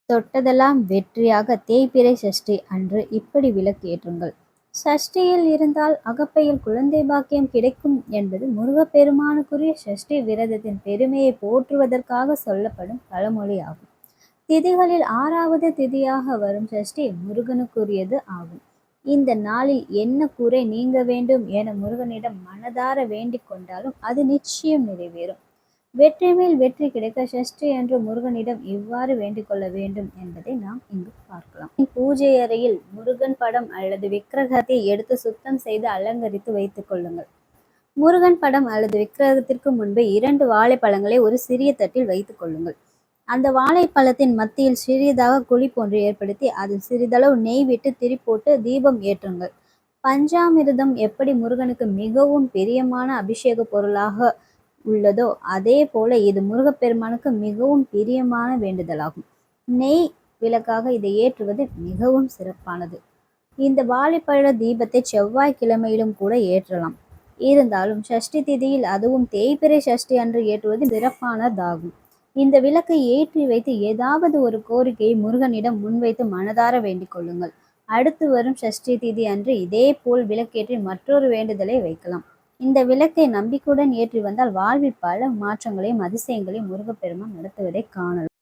தொட்டதெல்லாம் வெற்றியாக தேய்பிறை சஷ்டி அன்று இப்படி விளக்கு ஏற்றுங்கள். சஷ்டியில் இருந்தால் அகப்பையில் குழந்தை பாக்கியம் கிடைக்கும் என்பது முருகப்பெருமானுக்குரிய சஷ்டி விரதத்தின் பெருமையை போற்றுவதற்காக சொல்லப்படும் பழமொழி ஆகும். திதிகளில் 6வது திதியாக வரும் சஷ்டி முருகனுக்குரியது ஆகும். இந்த நாளில் என்ன குறை நீங்க வேண்டும் என முருகனிடம் மனதார வேண்டிக் கொண்டாலும் அது நிச்சயம் நிறைவேறும். வெற்றி மேல் வெற்றி கிடைக்க சஷ்டி என்று முருகனிடம் இவ்வாறு வேண்டிக் கொள்ள வேண்டும் என்பதை நாம் இங்கு பார்க்கலாம். பூஜை அறையில் முருகன் படம் அல்லது விக்கிரகத்தை எடுத்து சுத்தம் செய்து அலங்கரித்து வைத்துக் கொள்ளுங்கள். முருகன் படம் அல்லது விக்கிரகத்திற்கு முன்பே 2 வாழைப்பழங்களை ஒரு சிறிய தட்டில் வைத்துக் கொள்ளுங்கள். அந்த வாழைப்பழத்தின் மத்தியில் சிறியதாக குழி போன்று ஏற்படுத்தி அதில் சிறிதளவு நெய் விட்டு திரி போட்டு தீபம் ஏற்றுங்கள். பஞ்சாமிர்தம் எப்படி முருகனுக்கு மிகவும் பிரியமான அபிஷேக பொருளாக உள்ளதோ அதே போல இது முருகப்பெருமானுக்கு மிகவும் பிரியமான வேண்டுதலாகும். நெய் விளக்காக இதை ஏற்றுவது மிகவும் சிறப்பானது. இந்த வாழைப்பழ தீபத்தை செவ்வாய்க்கிழமையிலும் கூட ஏற்றலாம். இருந்தாலும் சஷ்டி திதியில், அதுவும் தேய்பிறை சஷ்டி அன்று ஏற்றுவது சிறப்பானதாகும். இந்த விளக்கை ஏற்றி வைத்து ஏதாவது ஒரு கோரிக்கையை முருகனிடம் முன்வைத்து மனதார வேண்டிக் கொள்ளுங்கள். அடுத்து வரும் சஷ்டி திதி அன்று இதே போல் விளக்கேற்றி மற்றொரு வேண்டுதலை வைக்கலாம். இந்த விளக்கை நம்பிக்கையுடன் ஏற்றி வந்தால் வாழ்வில் பல மாற்றங்களையும் அதிசயங்களையும் முருகப்பெருமான் நடத்துவதை காணலாம்.